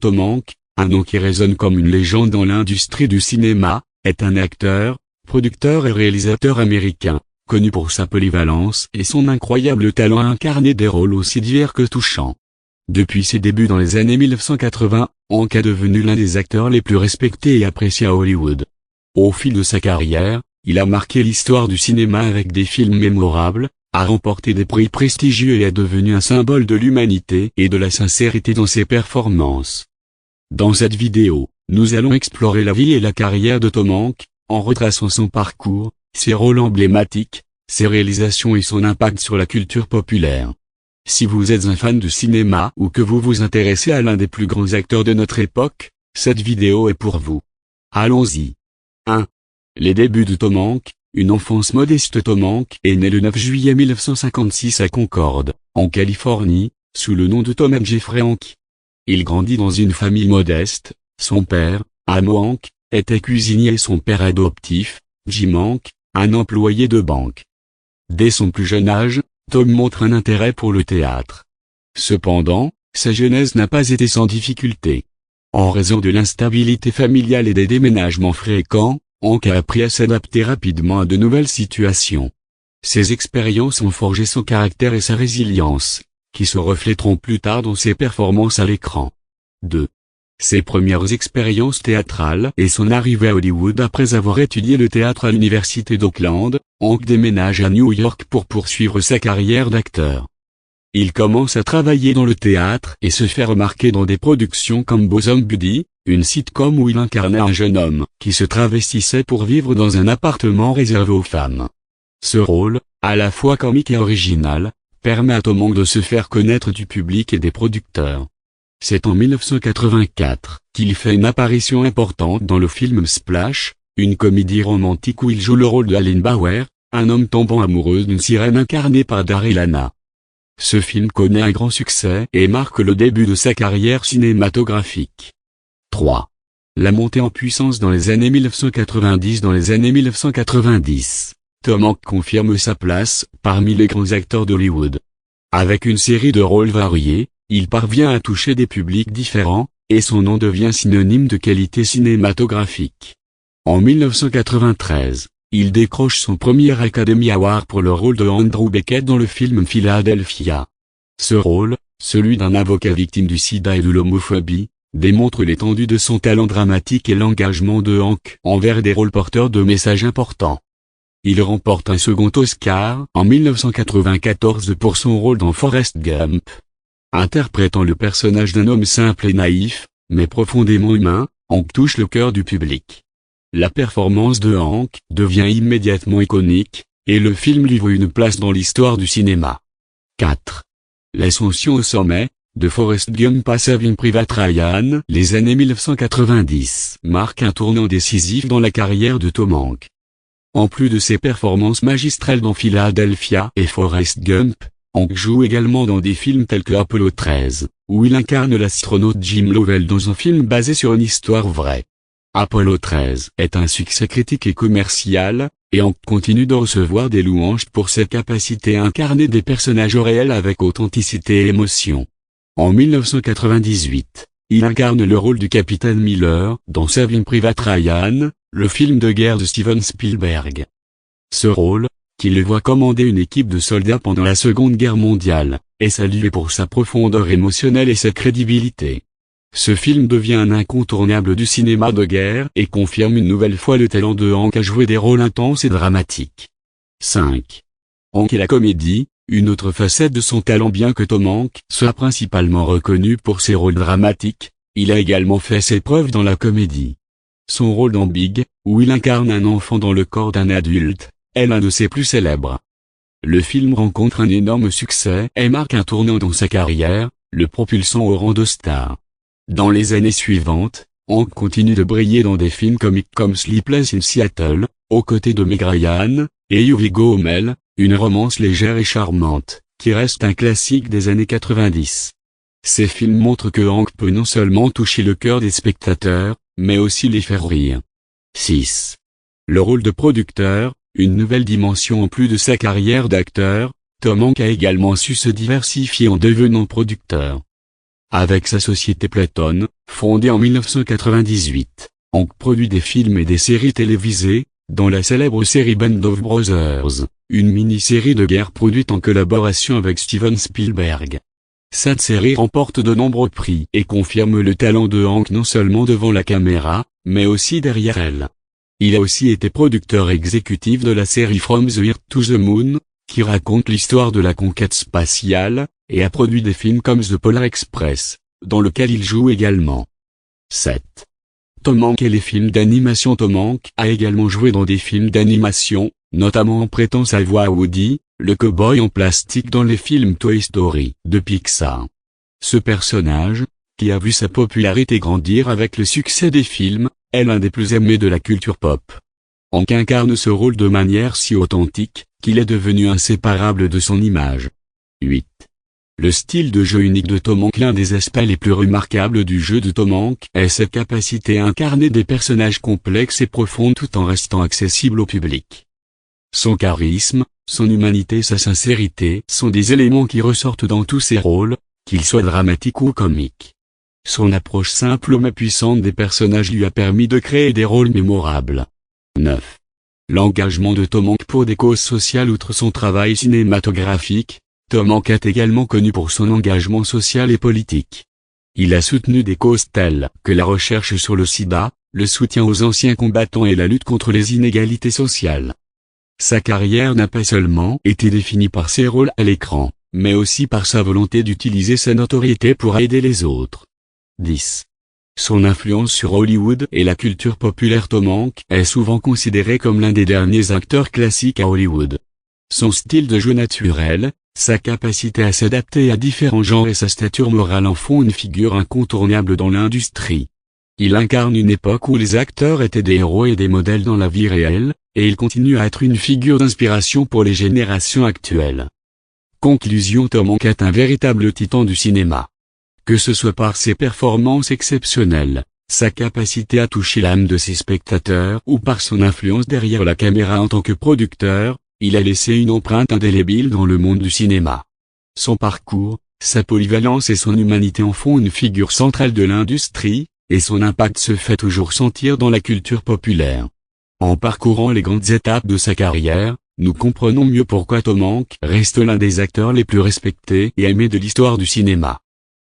Tom Hanks, un nom qui résonne comme une légende dans l'industrie du cinéma, est un acteur, producteur et réalisateur américain, connu pour sa polyvalence et son incroyable talent à incarner des rôles aussi divers que touchants. Depuis ses débuts dans les années 1980, Hanks est devenu l'un des acteurs les plus respectés et appréciés à Hollywood. Au fil de sa carrière, il a marqué l'histoire du cinéma avec des films mémorables, a remporté des prix prestigieux et est devenu un symbole de l'humanité et de la sincérité dans ses performances. Dans cette vidéo, nous allons explorer la vie et la carrière de Tom Hanks, en retraçant son parcours, ses rôles emblématiques, ses réalisations et son impact sur la culture populaire. Si vous êtes un fan de cinéma ou que vous vous intéressez à l'un des plus grands acteurs de notre époque, cette vidéo est pour vous. Allons-y. 1. Les débuts de Tom Hanks. Une enfance modeste. Tom Hanks est né le 9 juillet 1956 à Concorde, en Californie, sous le nom de Thomas Jeffrey Hanks. Il grandit dans une famille modeste. Son père, Amo Hanks, était cuisinier et son père adoptif, Jim Hanks, un employé de banque. Dès son plus jeune âge, Tom montre un intérêt pour le théâtre. Cependant, sa jeunesse n'a pas été sans difficulté. En raison de l'instabilité familiale et des déménagements fréquents, Hanks a appris à s'adapter rapidement à de nouvelles situations. Ces expériences ont forgé son caractère et sa résilience, qui se reflèteront plus tard dans ses performances à l'écran. 2. Ses premières expériences théâtrales et son arrivée à Hollywood. Après avoir étudié le théâtre à l'université d'Auckland, Hanks déménage à New York pour poursuivre sa carrière d'acteur. Il commence à travailler dans le théâtre et se fait remarquer dans des productions comme Bosom Buddy, une sitcom où il incarnait un jeune homme qui se travestissait pour vivre dans un appartement réservé aux femmes. Ce rôle, à la fois comique et original, permet à Tom Hanks de se faire connaître du public et des producteurs. C'est en 1984 qu'il fait une apparition importante dans le film Splash, une comédie romantique où il joue le rôle de Alan Bauer, un homme tombant amoureux d'une sirène incarnée par Daryl Hannah. Ce film connaît un grand succès et marque le début de sa carrière cinématographique. 3. La montée en puissance dans les années 1990. Dans les années 1990, Tom Hanks confirme sa place parmi les grands acteurs d'Hollywood. Avec une série de rôles variés, il parvient à toucher des publics différents, et son nom devient synonyme de qualité cinématographique. En 1993, il décroche son premier Academy Award pour le rôle de Andrew Beckett dans le film Philadelphia. Ce rôle, celui d'un avocat victime du sida et de l'homophobie, démontre l'étendue de son talent dramatique et l'engagement de Hanks envers des rôles porteurs de messages importants. Il remporte un second Oscar en 1994 pour son rôle dans Forrest Gump. Interprétant le personnage d'un homme simple et naïf, mais profondément humain, Hanks touche le cœur du public. La performance de Hanks devient immédiatement iconique, et le film lui vaut une place dans l'histoire du cinéma. 4. L'ascension au sommet, de Forrest Gump à Saving Private Ryan. Les années 1990 marquent un tournant décisif dans la carrière de Tom Hanks. En plus de ses performances magistrales dans Philadelphia et Forrest Gump, Hanks joue également dans des films tels que Apollo 13, où il incarne l'astronaute Jim Lovell dans un film basé sur une histoire vraie. Apollo 13 est un succès critique et commercial, et Hanks continue de recevoir des louanges pour ses capacités à incarner des personnages réels avec authenticité et émotion. En 1998, il incarne le rôle du capitaine Miller dans Saving Private Ryan, le film de guerre de Steven Spielberg. Ce rôle, qui le voit commander une équipe de soldats pendant la Seconde Guerre mondiale, est salué pour sa profondeur émotionnelle et sa crédibilité. Ce film devient un incontournable du cinéma de guerre et confirme une nouvelle fois le talent de Hanks à jouer des rôles intenses et dramatiques. 5. Hanks et la comédie, une autre facette de son talent. Bien que Tom Hanks soit principalement reconnu pour ses rôles dramatiques, il a également fait ses preuves dans la comédie. Son rôle dans Big, où il incarne un enfant dans le corps d'un adulte, est l'un de ses plus célèbres. Le film rencontre un énorme succès et marque un tournant dans sa carrière, le propulsant au rang de star. Dans les années suivantes, Hanks continue de briller dans des films comiques comme Sleepless in Seattle, aux côtés de Meg Ryan, et You Will Go Home, une romance légère et charmante, qui reste un classique des années 90. Ces films montrent que Hanks peut non seulement toucher le cœur des spectateurs, mais aussi les faire rire. 6. Le rôle de producteur, une nouvelle dimension en plus de sa carrière d'acteur, Tom Hanks a également su se diversifier en devenant producteur. Avec sa société Playton, fondée en 1998, Hank produit des films et des séries télévisées, dont la célèbre série Band of Brothers, une mini-série de guerre produite en collaboration avec Steven Spielberg. Cette série remporte de nombreux prix et confirme le talent de Hank non seulement devant la caméra, mais aussi derrière elle. Il a aussi été producteur exécutif de la série From the Earth to the Moon, qui raconte l'histoire de la conquête spatiale, et a produit des films comme The Polar Express, dans lequel il joue également. 7. Tom Hanks et les films d'animation. Tom Hanks a également joué dans des films d'animation, notamment en prêtant sa voix à Woody, le cow-boy en plastique dans les films Toy Story de Pixar. Ce personnage, qui a vu sa popularité grandir avec le succès des films, est l'un des plus aimés de la culture pop. Hank incarne ce rôle de manière si authentique, qu'il est devenu inséparable de son image. 8. Le style de jeu unique de Tom Hanks. L'un des aspects les plus remarquables du jeu de Tom Hanks est sa capacité à incarner des personnages complexes et profonds tout en restant accessible au public. Son charisme, son humanité et sa sincérité sont des éléments qui ressortent dans tous ses rôles, qu'ils soient dramatiques ou comiques. Son approche simple mais puissante des personnages lui a permis de créer des rôles mémorables. 9. L'engagement de Tom Hanks pour des causes sociales. Outre son travail cinématographique, Tom Hanks est également connu pour son engagement social et politique. Il a soutenu des causes telles que la recherche sur le sida, le soutien aux anciens combattants et la lutte contre les inégalités sociales. Sa carrière n'a pas seulement été définie par ses rôles à l'écran, mais aussi par sa volonté d'utiliser sa notoriété pour aider les autres. 10. Son influence sur Hollywood et la culture populaire. Tom Hanks est souvent considéré comme l'un des derniers acteurs classiques à Hollywood. Son style de jeu naturel, sa capacité à s'adapter à différents genres et sa stature morale en font une figure incontournable dans l'industrie. Il incarne une époque où les acteurs étaient des héros et des modèles dans la vie réelle, et il continue à être une figure d'inspiration pour les générations actuelles. Conclusion. Tom Hanks est un véritable titan du cinéma. Que ce soit par ses performances exceptionnelles, sa capacité à toucher l'âme de ses spectateurs ou par son influence derrière la caméra en tant que producteur, il a laissé une empreinte indélébile dans le monde du cinéma. Son parcours, sa polyvalence et son humanité en font une figure centrale de l'industrie, et son impact se fait toujours sentir dans la culture populaire. En parcourant les grandes étapes de sa carrière, nous comprenons mieux pourquoi Tom Hanks reste l'un des acteurs les plus respectés et aimés de l'histoire du cinéma.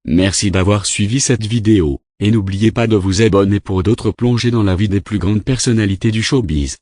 Merci d'avoir suivi cette vidéo, et n'oubliez pas de vous abonner pour d'autres plongées dans la vie des plus grandes personnalités du showbiz.